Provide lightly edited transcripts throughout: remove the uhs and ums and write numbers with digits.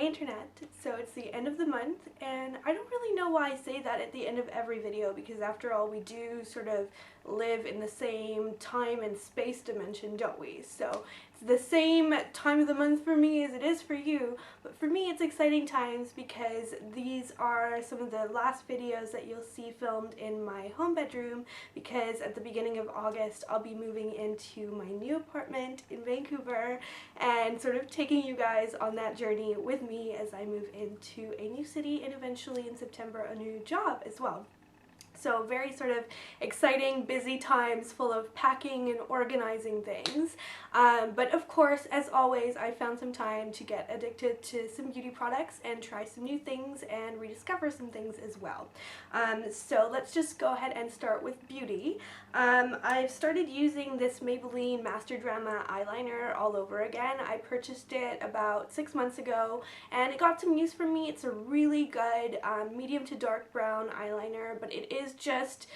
internet. So it's the end of the month, and I don't really know why I say that at the end of every video, because after all, we do sort of live in the same time and space dimension, don't we? So it's the same time of the month for me as it is for you, but for me it's exciting times because these are some of the last videos that you'll see filmed in my home bedroom, because at the beginning of August I'll be moving into my new apartment in Vancouver and sort of taking you guys on that journey with me as I move into a new city and eventually in September a new job as well. So very sort of exciting, busy times full of packing and organizing things. But of course, as always, I found some time to get addicted to some beauty products and try some new things and rediscover some things as well. So let's just go ahead and start with beauty. I've started using this Maybelline Master Drama eyeliner all over again. I purchased it about 6 months ago and it got some use for me. It's a really good medium to dark brown eyeliner, but it is just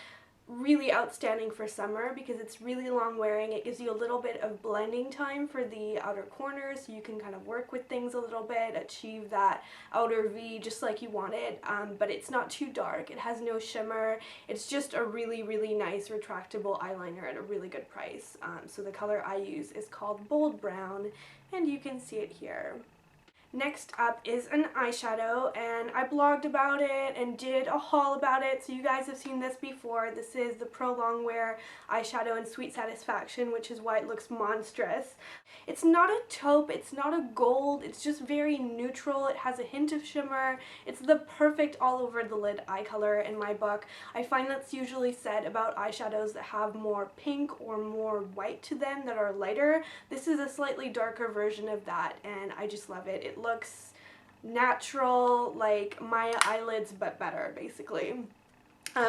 really outstanding for summer because it's really long wearing. It gives you a little bit of blending time for the outer corners, so you can kind of work with things a little bit, achieve that outer V just like you want it, but it's not too dark. It has no shimmer. It's just a really, really nice retractable eyeliner at a really good price. So the color I use is called Bold Brown, and you can see it here. Next up is an eyeshadow, and I blogged about it and did a haul about it, so you guys have seen this before. This is the Pro Longwear eyeshadow in Sweet Satisfaction, which is why it looks monstrous. It's not a taupe, it's not a gold, it's just very neutral. It has a hint of shimmer. It's the perfect all over the lid eye color in my book. I find that's usually said about eyeshadows that have more pink or more white to them, that are lighter. This is a slightly darker version of that, and I just love it. It looks natural, like my eyelids, but better, basically.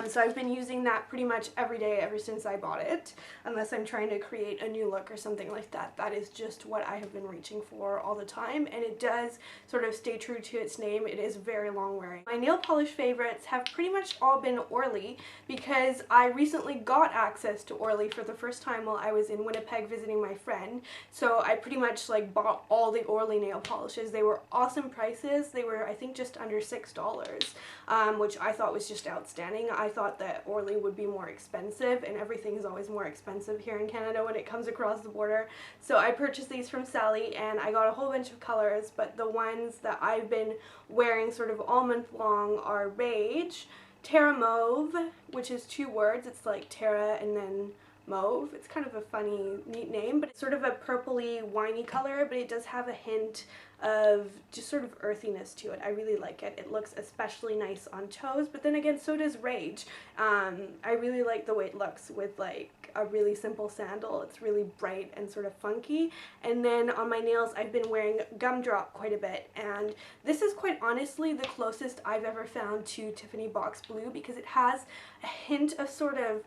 So I've been using that pretty much every day ever since I bought it, unless I'm trying to create a new look or something like that. That is just what I have been reaching for all the time, and it does sort of stay true to its name. It is very long wearing. My nail polish favorites have pretty much all been Orly, because I recently got access to Orly for the first time while I was in Winnipeg visiting my friend. So I pretty much like bought all the Orly nail polishes. They were awesome prices. They were, I think, just under $6, which I thought was just outstanding. I thought that Orly would be more expensive, and everything is always more expensive here in Canada when it comes across the border. So I purchased these from Sally, and I got a whole bunch of colors, but the ones that I've been wearing sort of all month long are Beige, Terra Mauve, which is 2 words. It's like Terra and then Mauve. It's kind of a funny, neat name, but it's sort of a purpley, winey color, but it does have a hint of just sort of earthiness to it. I really like it. It looks especially nice on toes, but then again, so does Rage. I really like the way it looks with like a really simple sandal. It's really bright and sort of funky. And then on my nails, I've been wearing Gumdrop quite a bit, and this is quite honestly the closest I've ever found to Tiffany Box Blue, because it has a hint of sort of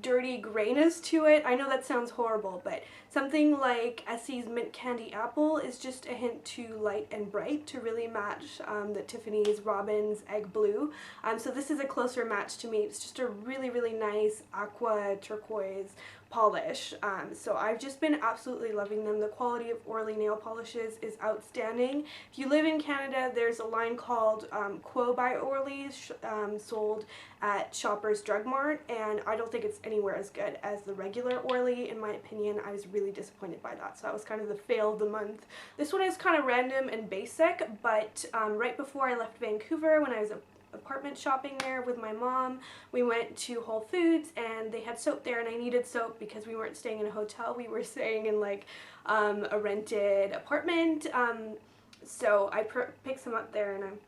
dirty grayness to it. I know that sounds horrible, but something like Essie's Mint Candy Apple is just a hint too light and bright to really match the Tiffany's Robin's Egg Blue. So this is a closer match to me. It's just a really, really nice aqua turquoise polish. So I've just been absolutely loving them. The quality of Orly nail polishes is outstanding. If you live in Canada, there's a line called Quo by Orly sold at Shoppers Drug Mart, and I don't think it's anywhere as good as the regular Orly, in my opinion. I was really disappointed by that, so that was kind of the fail of the month. This one is kind of random and basic, but right before I left Vancouver, when I was apartment shopping there with my mom, we went to Whole Foods and they had soap there, and I needed soap because we weren't staying in a hotel. We were staying in like a rented apartment, so I picked some up there, and I'm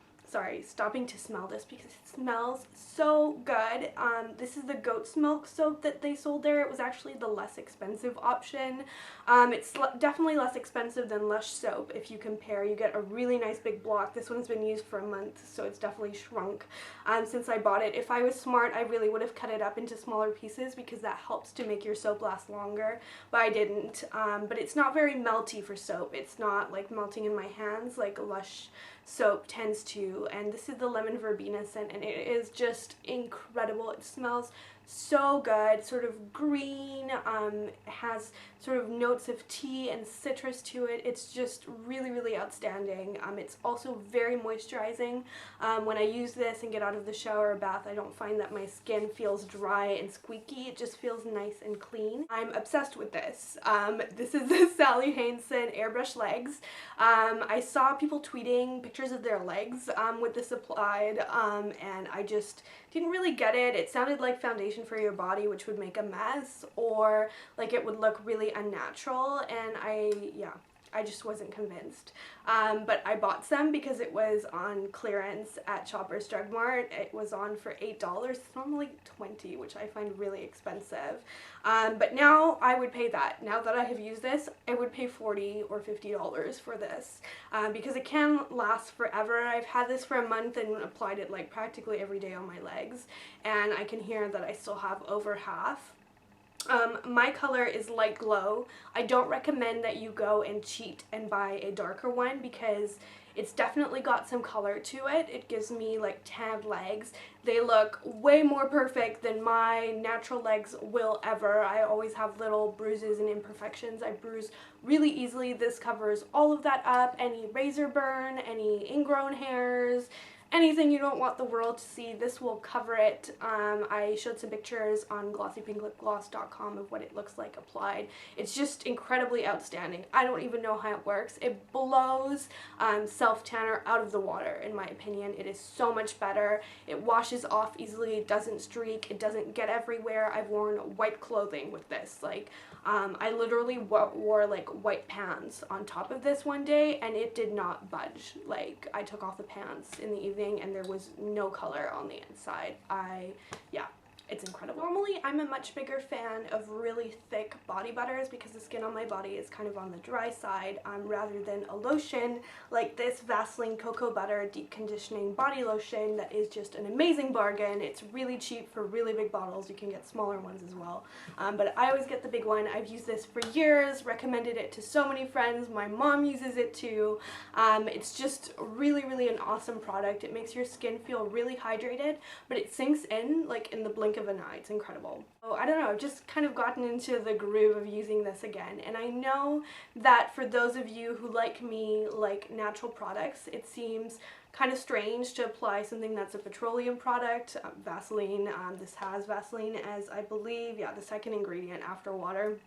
stopping to smell this because it smells so good. This is the goat's milk soap that they sold there. It was actually the less expensive option. It's definitely less expensive than Lush soap if you compare. You get a really nice big block. This one's been used for a month, so it's definitely shrunk since I bought it. If I was smart, I really would have cut it up into smaller pieces because that helps to make your soap last longer, but I didn't. But it's not very melty for soap. It's not like melting in my hands like Lush soap tends to, and this is the lemon verbena scent, and it is just incredible. It smells so good, sort of green. It has sort of notes of tea and citrus to it. It's just really, really outstanding. It's also very moisturizing. When I use this and get out of the shower or bath, I don't find that my skin feels dry and squeaky. It just feels nice and clean. I'm obsessed with this. This is the Sally Hansen Airbrush Legs. I saw people tweeting pictures of their legs with this applied, and I just didn't really get it. It sounded like foundation for your body, which would make a mess, or like it would look really unnatural, and I just wasn't convinced. But I bought some because it was on clearance at Shoppers Drug Mart. It was on for $8. It's normally $20, which I find really expensive. But now I would pay that. Now that I have used this, I would pay $40 or $50 for this because it can last forever. I've had this for a month and applied it like practically every day on my legs, and I can hear that I still have over half. My color is light glow. I don't recommend that you go and cheat and buy a darker one because it's definitely got some color to it. It gives me like tanned legs. They look way more perfect than my natural legs will ever. I always have little bruises and imperfections. I bruise really easily. This covers all of that up. Any razor burn, any ingrown hairs, anything you don't want the world to see, this will cover it. I showed some pictures on glossypinklipgloss.com of what it looks like applied. It's just incredibly outstanding. I don't even know how it works. It blows self-tanner out of the water, in my opinion. It is so much better. It washes off easily. It doesn't streak. It doesn't get everywhere. I've worn white clothing with this. Like, I literally wore like white pants on top of this one day, and it did not budge. Like, I took off the pants in the evening and there was no color on the inside. Yeah, it's incredible. Normally, I'm a much bigger fan of really thick body butters because the skin on my body is kind of on the dry side, rather than a lotion like this Vaseline Cocoa Butter Deep Conditioning Body Lotion that is just an amazing bargain. It's really cheap for really big bottles. You can get smaller ones as well. But I always get the big one. I've used this for years, recommended it to so many friends. My mom uses it too. It's just really, really an awesome product. It makes your skin feel really hydrated, but it sinks in like in the blink of an eye. It's incredible. So I don't know, I've just kind of gotten into the groove of using this again, and I know that for those of you who like me like natural products, it seems kind of strange to apply something that's a petroleum product, Vaseline. This has Vaseline as, I believe, yeah, the second ingredient after water.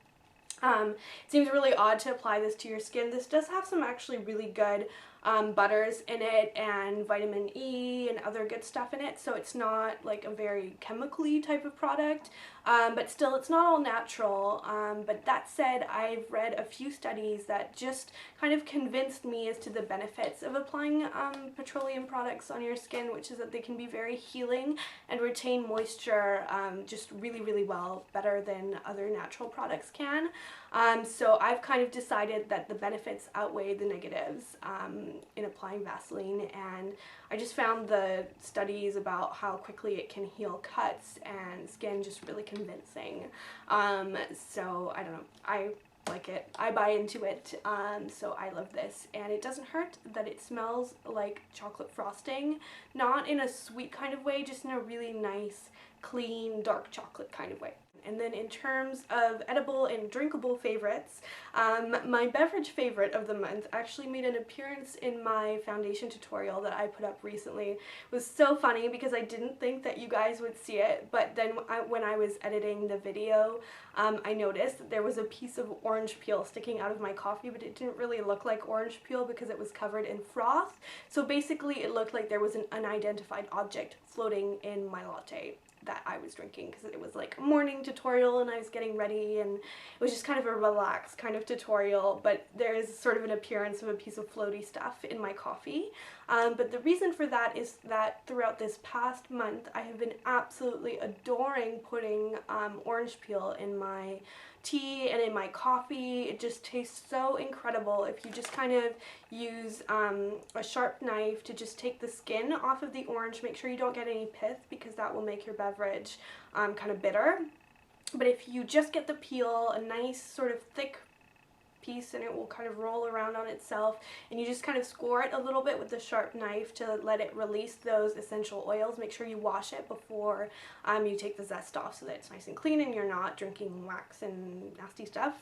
It seems really odd to apply this to your skin. This does have some actually really good butters in it and vitamin E and other good stuff in it, so it's not like a very chemically type of product, but still it's not all natural. But that said, I've read a few studies that just kind of convinced me as to the benefits of applying petroleum products on your skin, which is that they can be very healing and retain moisture just really, really well, better than other natural products can. So I've kind of decided that the benefits outweigh the negatives in applying Vaseline, and I just found the studies about how quickly it can heal cuts and skin just really convincing. So I don't know, I like it. I buy into it, so I love this, and it doesn't hurt that it smells like chocolate frosting, not in a sweet kind of way, just in a really nice, clean, dark chocolate kind of way. And then in terms of edible and drinkable favorites, my beverage favorite of the month actually made an appearance in my foundation tutorial that I put up recently. It was so funny because I didn't think that you guys would see it, but then when I was editing the video, I noticed that there was a piece of orange peel sticking out of my coffee, but it didn't really look like orange peel because it was covered in froth. So basically it looked like there was an unidentified object floating in my latte that I was drinking, because it was like a morning tutorial and I was getting ready, and it was just kind of a relaxed kind of tutorial, but there is sort of an appearance of a piece of floaty stuff in my coffee. But the reason for that is that throughout this past month I have been absolutely adoring putting orange peel in my tea and in my coffee. It just tastes so incredible if you just kind of use a sharp knife to just take the skin off of the orange. Make sure you don't get any pith because that will make your beverage kind of bitter. But if you just get the peel, a nice sort of thick piece and it will kind of roll around on itself, and you just kind of score it a little bit with the sharp knife to let it release those essential oils. Make sure you wash it before you take the zest off so that it's nice and clean and you're not drinking wax and nasty stuff.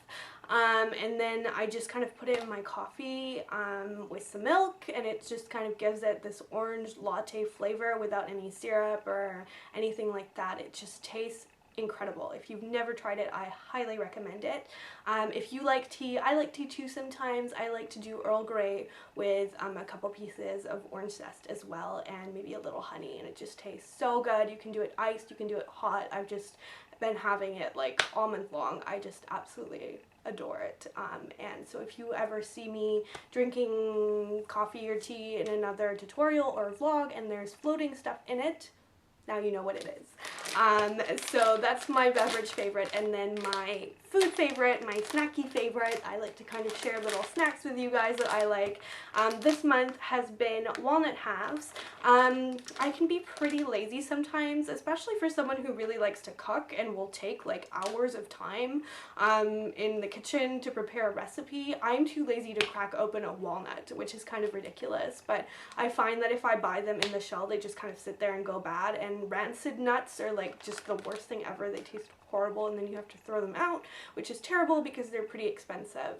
And then I just kind of put it in my coffee with some milk, and it just kind of gives it this orange latte flavor without any syrup or anything like that. It just tastes incredible. If you've never tried it, I highly recommend it. If you like tea, I like tea too sometimes. I like to do Earl Grey with a couple pieces of orange zest as well, and maybe a little honey, and it just tastes so good. You can do it iced, you can do it hot. I've just been having it like all month long. I just absolutely adore it. And so if you ever see me drinking coffee or tea in another tutorial or vlog and there's floating stuff in it, now you know what it is. So that's my beverage favorite, and then my food favorite, my snacky favorite, I like to kind of share little snacks with you guys that I like. This month has been walnut halves. I can be pretty lazy sometimes, especially for someone who really likes to cook and will take like hours of time in the kitchen to prepare a recipe. I'm too lazy to crack open a walnut, which is kind of ridiculous, but I find that if I buy them in the shell, they just kind of sit there and go bad, and rancid nuts are like just the worst thing ever. They taste horrible, and then you have to throw them out, which is terrible because they're pretty expensive.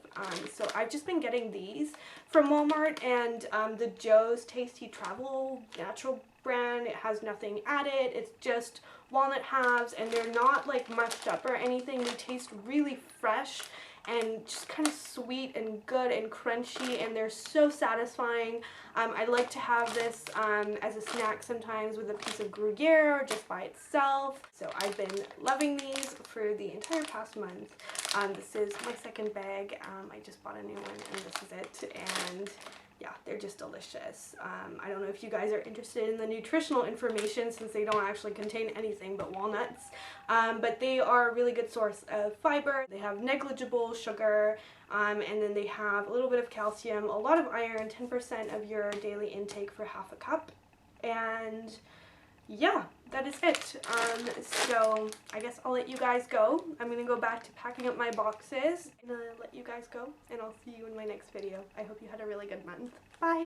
So I've just been getting these from Walmart, and the Joe's Tasty Travel Natural brand. It has nothing added. It's just walnut halves, and they're not like mushed up or anything. They taste really fresh and just kind of sweet and good and crunchy, and they're so satisfying. I like to have this as a snack sometimes with a piece of Gruyere or just by itself. So I've been loving these for the entire past month. This is my second bag. I just bought a new one, and this is it. And yeah, they're just delicious. I don't know if you guys are interested in the nutritional information, since they don't actually contain anything but walnuts, but they are a really good source of fiber. They have negligible sugar, and then they have a little bit of calcium, a lot of iron, 10% of your daily intake for half a cup, and yeah, that is it. So I guess I'll let you guys go. I'm going to go back to packing up my boxes. I'm going to let you guys go, and I'll see you in my next video. I hope you had a really good month. Bye!